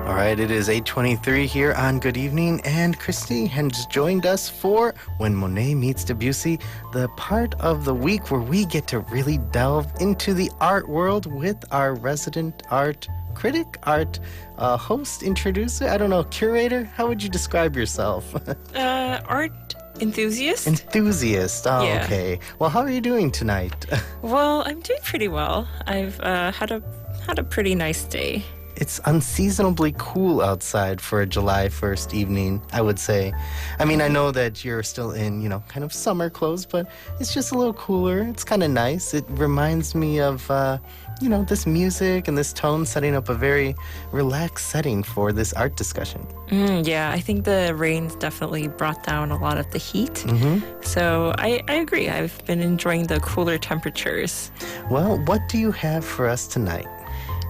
All right, it is 8:23 here on Good Evening, and Christy has joined us for When Monet Meets Debussy, the part of the week where we get to really delve into the art world with our resident art critic, art host, introducer, I don't know, curator? How would you describe yourself? Art enthusiast. Enthusiast, oh, Yeah. okay. Well, how are you doing tonight? Well, I'm doing pretty well. I've had a pretty nice day. It's unseasonably cool outside for a July 1st evening, I would say. I mean, I know that you're still in, kind of summer clothes, but it's just a little cooler. It's kind of nice. It reminds me of, this music and this tone setting up a very relaxed setting for this art discussion. Yeah, I think the rain's definitely brought down a lot of the heat. So I agree. I've been enjoying the cooler temperatures. Well, what do you have for us tonight?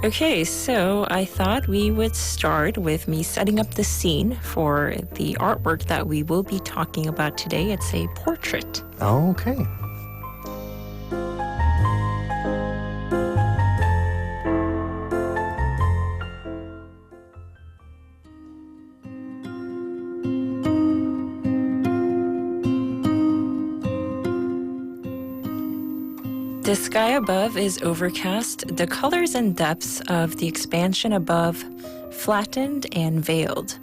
Okay, so I thought we would start with me setting up the scene for the artwork that we will be talking about today. It's a portrait. Oh, okay. The sky above is overcast, the colors and depths of the expansion above flattened and veiled.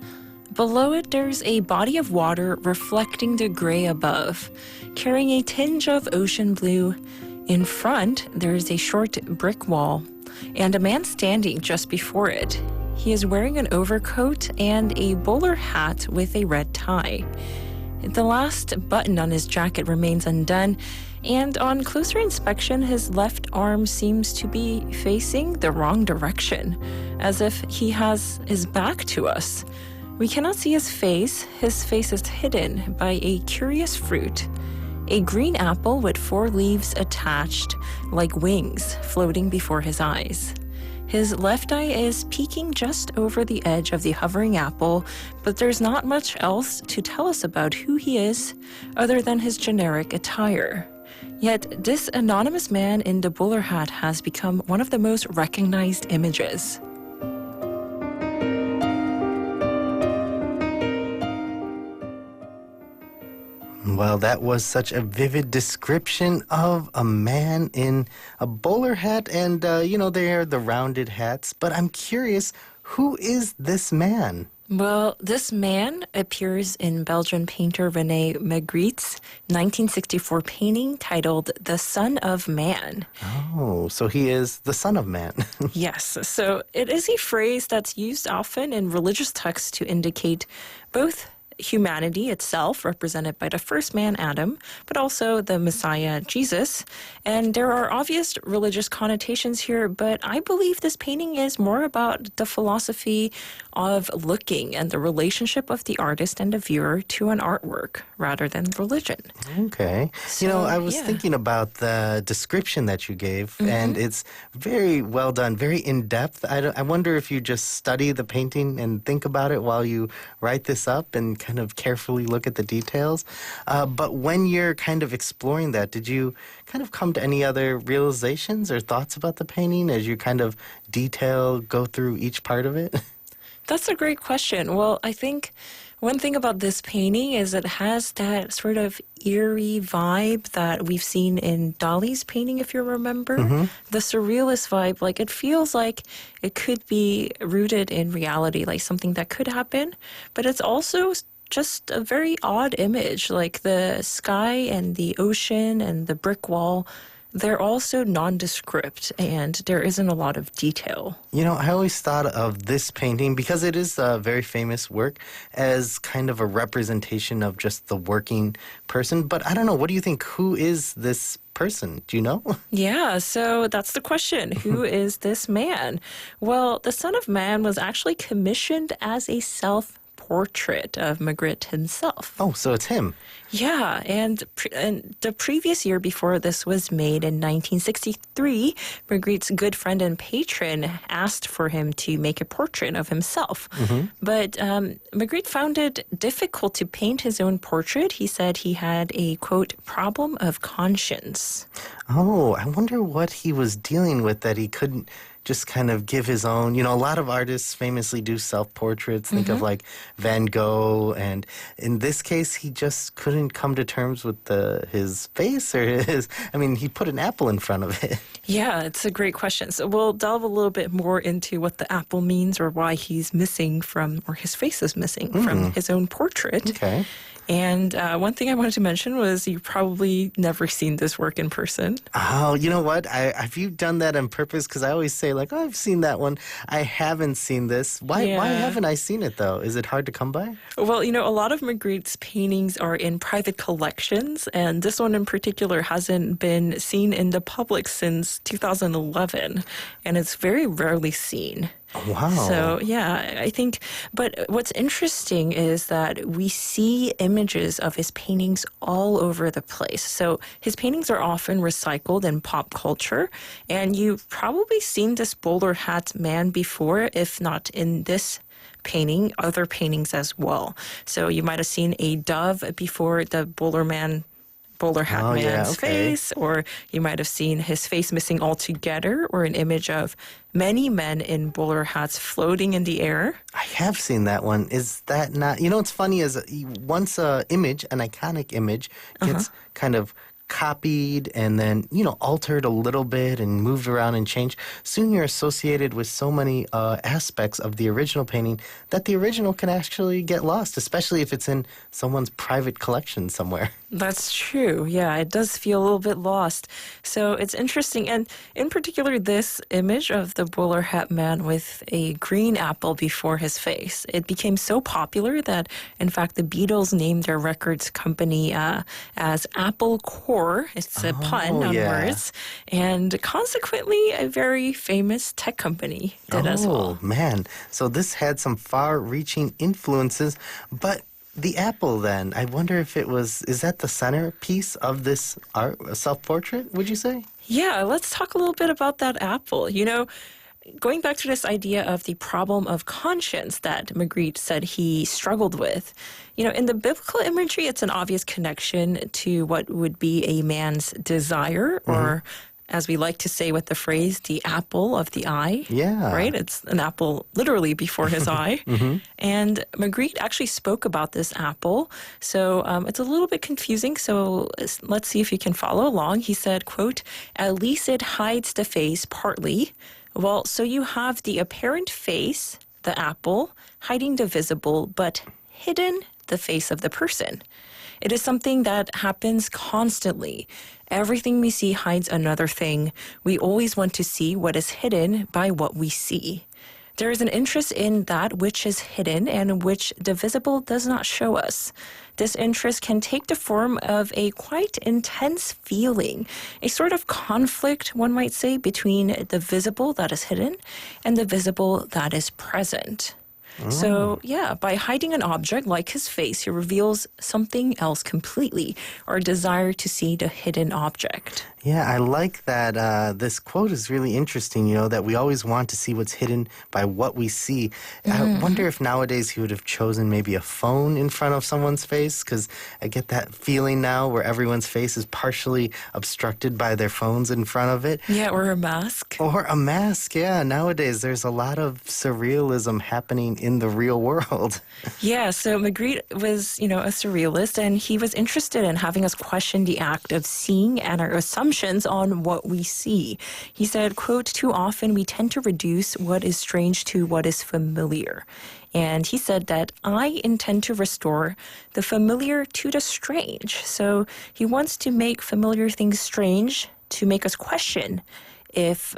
Below it, there's a body of water reflecting the gray above, carrying a tinge of ocean blue. In front, there's a short brick wall, and a man standing just before it. He is wearing an overcoat and a bowler hat with a red tie. The last button on his jacket remains undone, and on closer inspection, his left arm seems to be facing the wrong direction, as if he has his back to us. We cannot see his face. His face is hidden by a curious fruit, a green apple with 4 leaves attached like wings floating before his eyes. His left eye is peeking just over the edge of the hovering apple, but there's not much else to tell us about who he is other than his generic attire. Yet this anonymous man in the bowler hat has become one of the most recognized images. Well, that was such a vivid description of a man in a bowler hat, and, they are the rounded hats. But I'm curious, who is this man? Well, this man appears in Belgian painter Rene Magritte's 1964 painting titled The Son of Man. Oh, so he is the son of man. Yes, so it is a phrase that's used often in religious texts to indicate both humanity itself, represented by the first man, Adam, but also the Messiah, Jesus. And there are obvious religious connotations here, but I believe this painting is more about the philosophy of looking and the relationship of the artist and the viewer to an artwork rather than religion. Okay. So, I was thinking about the description that you gave, and it's very well done, very in-depth. I wonder if you just study the painting and think about it while you write this up and kind of carefully look at the details. But when you're kind of exploring that, did you kind of come to any other realizations or thoughts about the painting as you kind of go through each part of it? That's a great question. Well, I think one thing about this painting is it has that sort of eerie vibe that we've seen in Dali's painting, if you remember. The surrealist vibe, like it feels like it could be rooted in reality, like something that could happen, but it's also just a very odd image, like the sky and the ocean and the brick wall. They're also nondescript, and there isn't a lot of detail. I always thought of this painting, because it is a very famous work, as kind of a representation of just the working person. But I don't know, what do you think? Who is this person? Do you know? Yeah, so that's the question. Who is this man? Well, the Son of Man was actually commissioned as a self-portrait of Magritte himself. Oh, so it's him. Yeah, and the previous year before this was made in 1963, Magritte's good friend and patron asked for him to make a portrait of himself. But Magritte found it difficult to paint his own portrait. He said he had a, quote, problem of conscience. Oh, I wonder what he was dealing with that he couldn't just kind of give his own. A lot of artists famously do self-portraits. Think of like Van Gogh. And in this case, he just couldn't come to terms with his face or he put an apple in front of it. Yeah, it's a great question. So we'll delve a little bit more into what the apple means or why he's missing from, or his face is missing from his own portrait. Okay. And one thing I wanted to mention was you've probably never seen this work in person. Oh, you know what? Have you done that on purpose? Because I always say, like, I've seen that one. I haven't seen this. Why haven't I seen it, though? Is it hard to come by? Well, a lot of Magritte's paintings are in private collections, and this one in particular hasn't been seen in the public since 2011, and it's very rarely seen. Wow. So, yeah, I think, but what's interesting is that we see images of his paintings all over the place. So his paintings are often recycled in pop culture, and you've probably seen this bowler hat man before, if not in this painting, other paintings as well. So you might have seen a dove before the bowler hat man's face, or you might have seen his face missing altogether, or an image of many men in bowler hats floating in the air. I have seen that one. Is that not... what's funny is once an iconic image, gets kind of copied and then, altered a little bit and moved around and changed, soon you're associated with so many aspects of the original painting that the original can actually get lost, especially if it's in someone's private collection somewhere. That's true. Yeah, it does feel a little bit lost. So it's interesting. And in particular, this image of the bowler hat man with a green apple before his face, it became so popular that, in fact, the Beatles named their records company as Apple Corps. It's a pun on words. And consequently, a very famous tech company did as well. Oh, man. So this had some far-reaching influences, but the apple, then, I wonder if is that the centerpiece of this art, self-portrait, would you say? Yeah, let's talk a little bit about that apple. Going back to this idea of the problem of conscience that Magritte said he struggled with, in the biblical imagery, it's an obvious connection to what would be a man's desire, or as we like to say with the phrase, the apple of the eye. Yeah. Right? It's an apple literally before his eye. And Magritte actually spoke about this apple. So it's a little bit confusing. So let's see if you can follow along. He said, quote, "At least it hides the face partly. Well, so you have the apparent face, the apple, hiding the visible, but hidden the face of the person. It is something that happens constantly. Everything we see hides another thing. We always want to see what is hidden by what we see. There is an interest in that which is hidden and which the visible does not show us. This interest can take the form of a quite intense feeling, a sort of conflict, one might say, between the visible that is hidden and the visible that is present." So, yeah, by hiding an object like his face, he reveals something else completely, or a desire to see the hidden object. Yeah, I like that. This quote is really interesting, that we always want to see what's hidden by what we see. I wonder if nowadays he would have chosen maybe a phone in front of someone's face, because I get that feeling now where everyone's face is partially obstructed by their phones in front of it. Yeah, or a mask. Or a mask, yeah. Nowadays, there's a lot of surrealism happening in the real world. Yeah, so Magritte was, a surrealist, and he was interested in having us question the act of seeing and our assumptions on what we see. He said, quote, "Too often we tend to reduce what is strange to what is familiar." And he said that I intend to restore the familiar to the strange. So he wants to make familiar things strange to make us question if,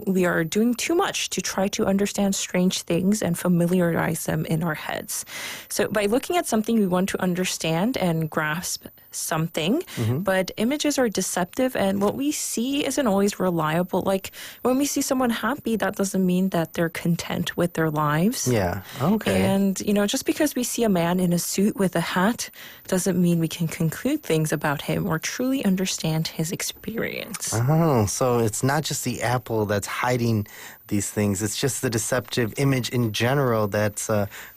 we are doing too much to try to understand strange things and familiarize them in our heads. So by looking at something, we want to understand and grasp something, but images are deceptive, and what we see isn't always reliable. Like when we see someone happy, that doesn't mean that they're content with their lives. Yeah, okay. And, just because we see a man in a suit with a hat doesn't mean we can conclude things about him or truly understand his experience. Oh, so it's not just the apple that's hiding these things. It's just the deceptive image in general that's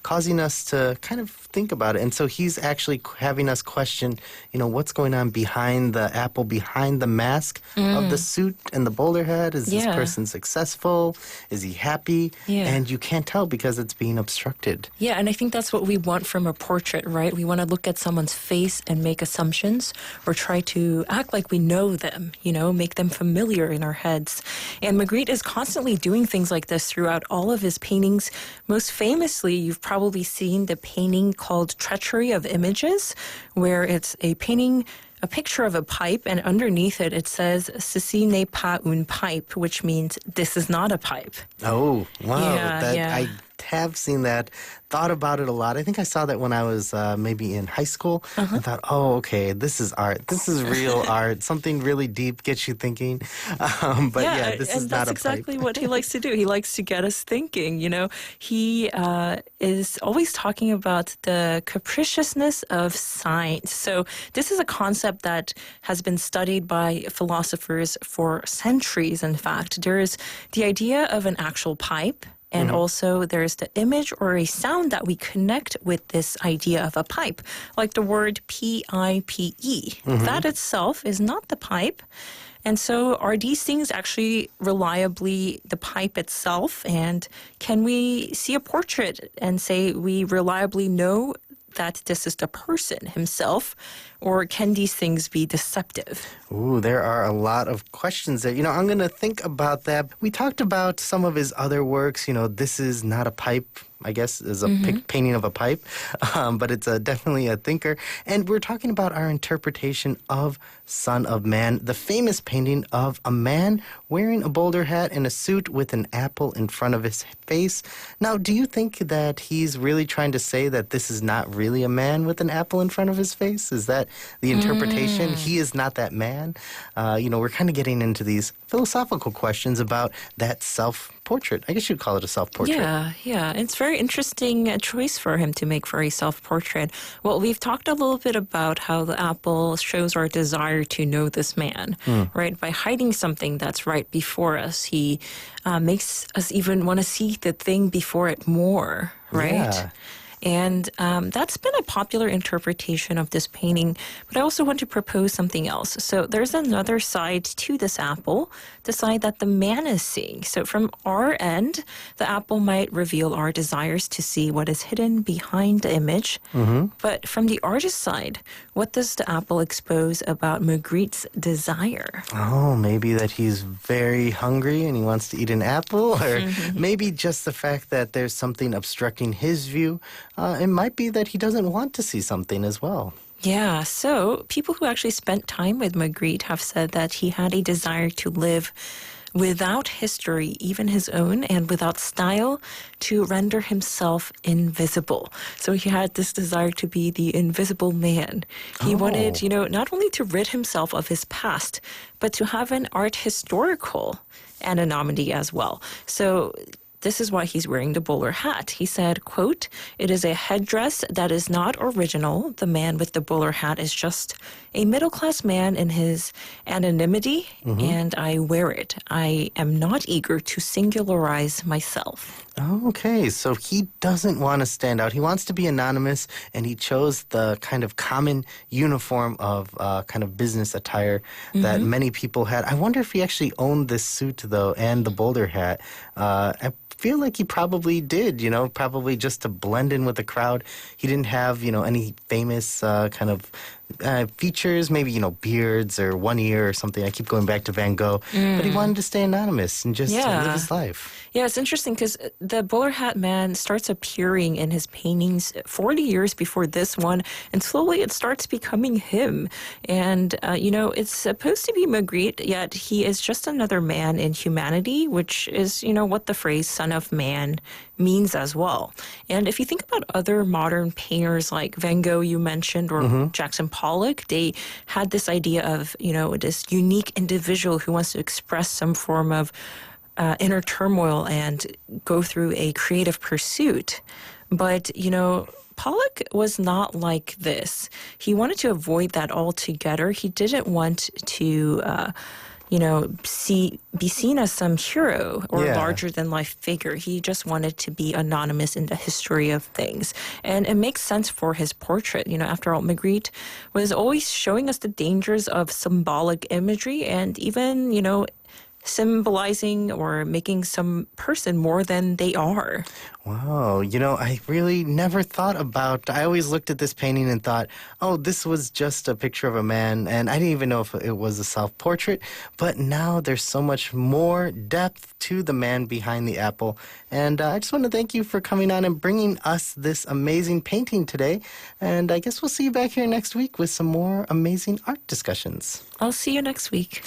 causing us to kind of think about it. And so he's actually having us question, what's going on behind the apple, behind the mask of the suit and the bowler hat. Is this person successful? Is he happy? Yeah. And you can't tell because it's being obstructed. Yeah, and I think that's what we want from a portrait, right? We want to look at someone's face and make assumptions or try to act like we know them, make them familiar in our heads. And Magritte is constantly doing things like this throughout all of his paintings. Most famously, you've probably seen the painting called Treachery of Images, where it's a picture of a pipe, and underneath it, it says, "Ceci n'est pas une pipe," which means this is not a pipe. Oh, wow. Yeah. I have seen that, thought about it a lot. I think I saw that when I was maybe in high school. I thought, okay, this is art. This is real art. Something really deep gets you thinking. But this is not a pipe. That's exactly what he likes to do. He likes to get us thinking, He is always talking about the capriciousness of signs. So this is a concept that has been studied by philosophers for centuries, in fact. There is the idea of an actual pipe, and also there's the image or a sound that we connect with this idea of a pipe, like the word P-I-P-E. That itself is not the pipe. And so are these things actually reliably the pipe itself? And can we see a portrait and say we reliably know that this is the person himself, or can these things be deceptive? Ooh, there are a lot of questions there. I'm going to think about that. We talked about some of his other works. This is not a pipe, I guess, is a painting of a pipe, but it's definitely a thinker. And we're talking about our interpretation of Son of Man, the famous painting of a man wearing a bowler hat and a suit with an apple in front of his face. Now, do you think that he's really trying to say that this is not really a man with an apple in front of his face? Is that the interpretation? He is not that man. We're kind of getting into these philosophical questions about that self-portrait. I guess you'd call it a self-portrait. Yeah. It's very interesting choice for him to make for a self-portrait. Well, we've talked a little bit about how the apple shows our desire to know this man, right? By hiding something that's right before us, he makes us even want to see the thing before it more, right? Yeah. And that's been a popular interpretation of this painting. But I also want to propose something else. So there's another side to this apple, the side that the man is seeing. So from our end, the apple might reveal our desires to see what is hidden behind the image. But from the artist's side, what does the apple expose about Magritte's desire? Oh, maybe that he's very hungry and he wants to eat an apple, or maybe just the fact that there's something obstructing his view. It might be that he doesn't want to see something as well. Yeah, so people who actually spent time with Magritte have said that he had a desire to live without history, even his own, and without style, to render himself invisible. So he had this desire to be the invisible man. He wanted, not only to rid himself of his past, but to have an art historical anonymity as well. So this is why he's wearing the bowler hat. He said, quote, "It is a headdress that is not original. The man with the bowler hat is just a middle-class man in his anonymity, and I wear it. I am not eager to singularize myself." Okay, so he doesn't want to stand out. He wants to be anonymous, and he chose the kind of common uniform of kind of business attire that many people had. I wonder if he actually owned this suit, though, and the bowler hat. I feel like he probably did, probably just to blend in with the crowd. He didn't have, any famous kind of features, maybe, beards or one ear or something. I keep going back to Van Gogh. But he wanted to stay anonymous and just live his life. Yeah, it's interesting because the bowler hat man starts appearing in his paintings 40 years before this one, and slowly it starts becoming him. And, it's supposed to be Magritte, yet he is just another man in humanity, which is, what the phrase son of man means as well. And if you think about other modern painters like Van Gogh you mentioned, or Jackson Pollock, they had this idea of, this unique individual who wants to express some form of inner turmoil and go through a creative pursuit. But, Pollock was not like this. He wanted to avoid that altogether. He didn't want to be seen as some hero or Yeah. larger than life figure. He just wanted to be anonymous in the history of things. And it makes sense for his portrait. After all, Magritte was always showing us the dangers of symbolic imagery and even, symbolizing or making some person more than they are. Wow. I really never thought about, I always looked at this painting and thought, oh, this was just a picture of a man. And I didn't even know if it was a self-portrait. But now there's so much more depth to the man behind the apple. And I just want to thank you for coming on and bringing us this amazing painting today. And I guess we'll see you back here next week with some more amazing art discussions. I'll see you next week.